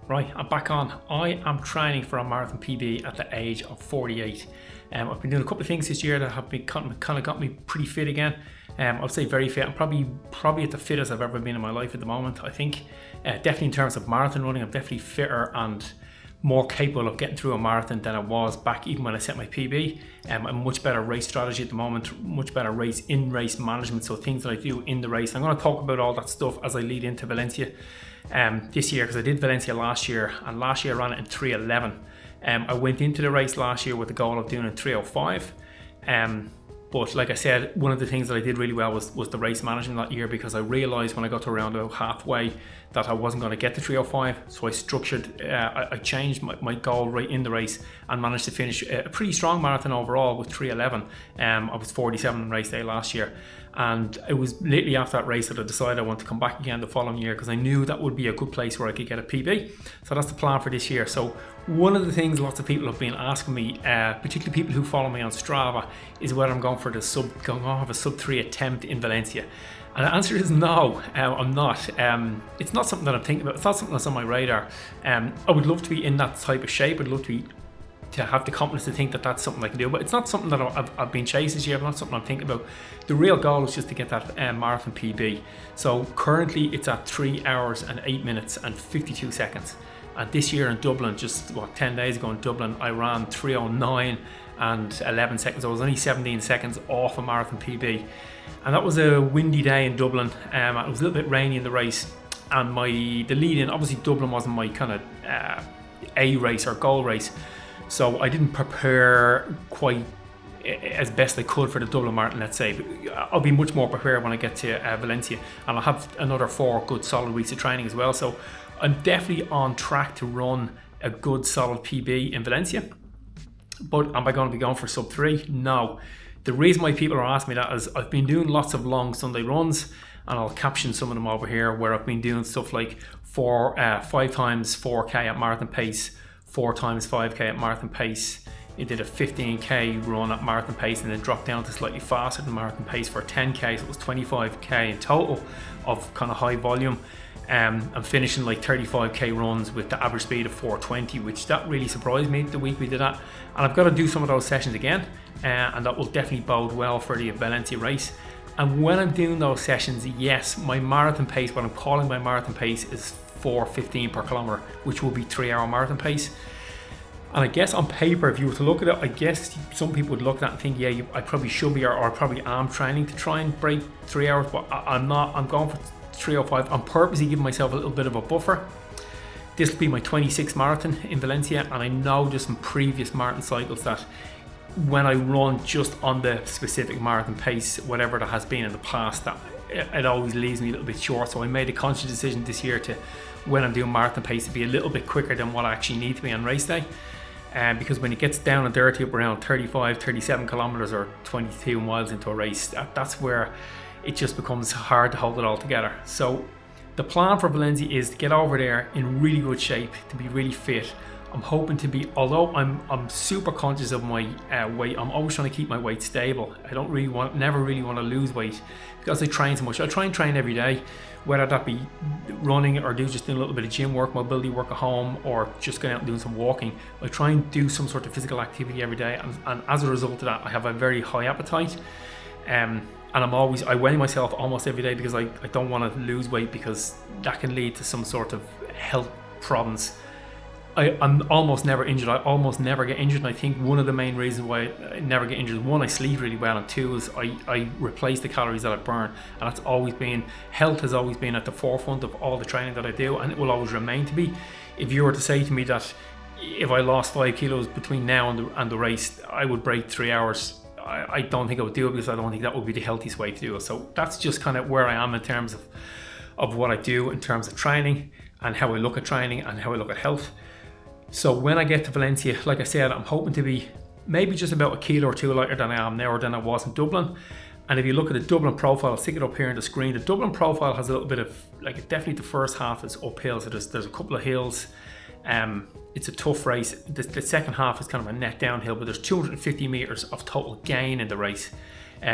Right, I'm back on. I am training for a marathon PB at the age of 48. I've been doing a couple of things this year that have been kind of got me pretty fit again. I would say very fit. I'm probably at the fittest I've ever been in my life at the moment. I think definitely in terms of marathon running, I'm definitely fitter and more capable of getting through a marathon than I was back even when I set my PB. A much better race strategy at the moment, much better race management, so things that I do in the race. I'm going to talk about all that stuff as I lead into Valencia this year, because I did Valencia last year, and last year I ran it in 3:11. I went into the race last year with the goal of doing it 3:05. But like I said, one of the things that I did really well was the race management that year, because I realised when I got to around about halfway that I wasn't going to get to 3:05. So I structured, I changed my goal right in the race and managed to finish a pretty strong marathon overall with 3:11. I was 47 on race day last year. And it was literally after that race that I decided I want to come back again the following year, because I knew that would be a good place where I could get a PB. So that's the plan for this year. So one of the things lots of people have been asking me, particularly people who follow me on Strava, is whether I'm going to have a sub 3 attempt in Valencia. And the answer is no, I'm not. It's not something that I'm thinking about. It's not something that's on my radar. I would love to be in that type of shape. I'd love to have the confidence to think that that's something I can do, but it's not something that I've been chasing this year. Not something I'm thinking about. The real goal is just to get that marathon PB. So currently it's at 3 hours and 8 minutes and 52 seconds. And this year in Dublin, just 10 days ago in Dublin, I ran 3:09 and 11 seconds. I was only 17 seconds off a marathon PB. And that was a windy day in Dublin. It was a little bit rainy in the race. And the lead in, obviously Dublin wasn't my kind of A race or goal race. So I didn't prepare quite as best I could for the Dublin Marathon, let's say. But I'll be much more prepared when I get to Valencia. And I'll have another 4 good solid weeks of training as well. So I'm definitely on track to run a good solid PB in Valencia. But am I going to be going for sub 3? No. The reason why people are asking me that is I've been doing lots of long Sunday runs, and I'll caption some of them over here, where I've been doing stuff like 5 times 4k at marathon pace, 4 times 5k at marathon pace. It did a 15k run at marathon pace and then dropped down to slightly faster than marathon pace for 10k, so it was 25k in total of kind of high volume. I'm finishing like 35k runs with the average speed of 4:20, which that really surprised me the week we did that. And I've got to do some of those sessions again, and that will definitely bode well for the Valencia race. And when I'm doing those sessions, yes, my marathon pace, what I'm calling my marathon pace, is 4:15 per kilometer, which will be 3-hour marathon pace. And I guess on paper, if you were to look at it, I guess some people would look at that and think, yeah, I probably should be, or I probably am training to try and break 3 hours, but I'm not. I'm going for 3:05. I'm purposely giving myself a little bit of a buffer. This will be my 26th marathon in Valencia, and I know just from previous marathon cycles that when I run just on the specific marathon pace, whatever that has been in the past, that it always leaves me a little bit short. So I made a conscious decision this year to, when I'm doing marathon pace, to be a little bit quicker than what I actually need to be on race day. Because when it gets down and dirty up around 35, 37 kilometers or 22 miles into a race, that's where it just becomes hard to hold it all together. So the plan for Valencia is to get over there in really good shape, to be really fit. I'm hoping to be, although I'm super conscious of my weight, I'm always trying to keep my weight stable. I never really want to lose weight because I train so much. I try and train every day, whether that be running or just doing a little bit of gym work, mobility work at home, or just going out and doing some walking. I try and do some sort of physical activity every day, and as a result of that, I have a very high appetite. And I weigh myself almost every day because I don't want to lose weight, because that can lead to some sort of health problems. I'm almost never injured. I almost never get injured, and I think one of the main reasons why I never get injured is, 1, I sleep really well, and 2 is I replace the calories that I burn. And health has always been at the forefront of all the training that I do, and it will always remain to be. If you were to say to me that if I lost 5 kilos between now and the race, I would break 3 hours, I don't think I would do it, because I don't think that would be the healthiest way to do it. So that's just kind of where I am in terms of what I do in terms of training, and how I look at training, and how I look at health. So when I get to Valencia, like I said, I'm hoping to be maybe just about 1 kilo or 2 lighter than I am now, or than I was in Dublin. And if you look at the Dublin profile, I'll stick it up here on the screen. The Dublin profile has a little bit of, like, definitely the first half is uphill, so there's a couple of hills. It's a tough race. The second half is kind of a net downhill, but there's 250 meters of total gain in the race.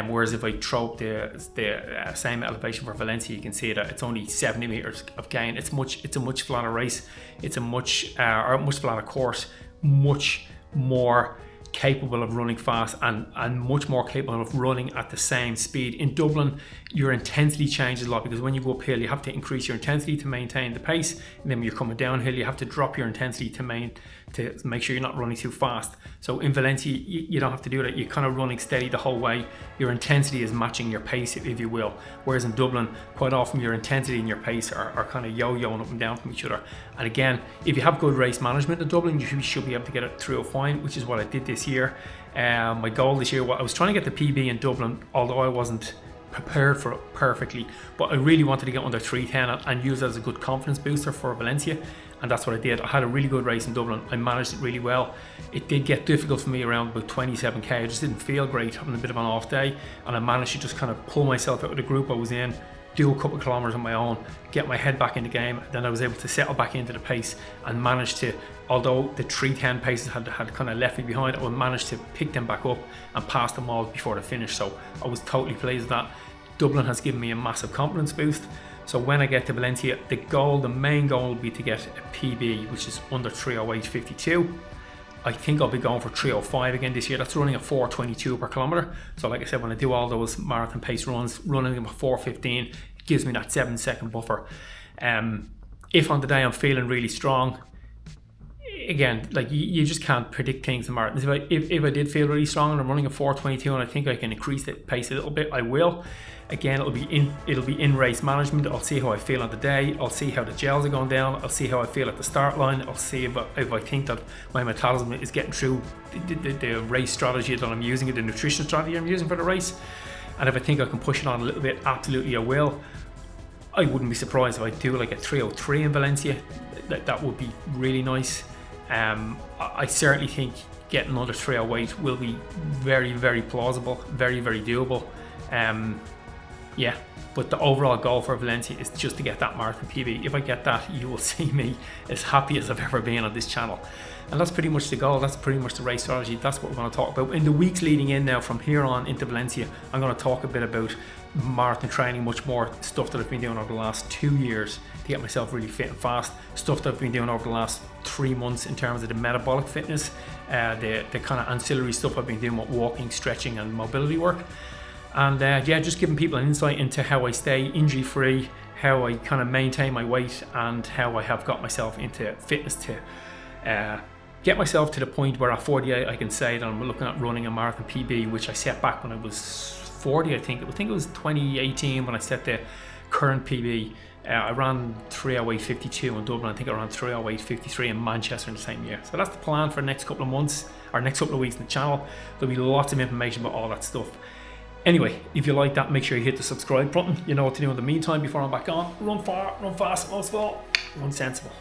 Whereas if I throw up the same elevation for Valencia, you can see that it's only 70 meters of gain. It's a much flatter race. It's a much flatter course, much more capable of running fast and much more capable of running at the same speed. In Dublin, your intensity changes a lot, because when you go uphill, you have to increase your intensity to maintain the pace, and then when you're coming downhill, you have to drop your intensity to make sure you're not running too fast. So in Valencia, you don't have to do that. You're kind of running steady the whole way. Your intensity is matching your pace, if you will. Whereas in Dublin, quite often your intensity and your pace are kind of yo-yoing up and down from each other. And again, if you have good race management in Dublin, you should be able to get it through a fine, which is what I did this year. My goal this year, I was trying to get the PB in Dublin, although I wasn't prepared for it perfectly, but I really wanted to get under 3:10 and use it as a good confidence booster for Valencia, and that's what I did. I had a really good race in Dublin. I managed it really well. It did get difficult for me around about 27k. I just didn't feel great on a bit of an off day, and I managed to just kind of pull myself out of the group I was in, do a couple of kilometers on my own, get my head back in the game. Then I was able to settle back into the pace and managed to, although the 3:10 paces had kind of left me behind, I managed to pick them back up and pass them all before the finish. So I was totally pleased with that. Dublin has given me a massive confidence boost. So when I get to Valencia, the main goal will be to get a PB, which is under 3:08.52. I think I'll be going for 3:05 again this year. That's running at 4:22 per kilometer. So like I said, when I do all those marathon pace runs, running them at 4:15, it gives me that 7-second buffer. If on the day I'm feeling really strong, again, like you just can't predict things in marathons. If I did feel really strong and I'm running at 4:22 and I think I can increase the pace a little bit, I will. Again, it'll be in race management. I'll see how I feel on the day. I'll see how the gels are going down. I'll see how I feel at the start line. I'll see if I think that my metabolism is getting through the race strategy that I'm using, the nutrition strategy I'm using for the race. And if I think I can push it on a little bit, absolutely I will. I wouldn't be surprised if I do like a 3:03 in Valencia. That would be really nice. I certainly think getting under 3:08 will be very, very plausible, very, very doable. Yeah, but the overall goal for Valencia is just to get that marathon PB. If I get that, you will see me as happy as I've ever been on this channel. And that's pretty much the goal. That's pretty much the race strategy. That's what we're going to talk about. In the weeks leading in now, from here on into Valencia, I'm going to talk a bit about marathon training, much more stuff that I've been doing over the last 2 years to get myself really fit and fast, stuff that I've been doing over the last 3 months in terms of the metabolic fitness, the kind of ancillary stuff I've been doing with walking, stretching and mobility work. And yeah, just giving people an insight into how I stay injury free, how I kind of maintain my weight, and how I have got myself into fitness to get myself to the point where at 48 I can say that I'm looking at running a marathon PB, which I set back when I was 40. I think it was 2018 when I set the current PB. I ran 3:08.52 in Dublin. I think I ran 3:08.53 in Manchester in the same year. So that's the plan for the next couple of months, or next couple of weeks in the channel. There'll be lots of information about all that stuff. Anyway, if you like that, make sure you hit the subscribe button. You know what to do in the meantime before I'm back on. Run far, run fast, most of all, run sensible.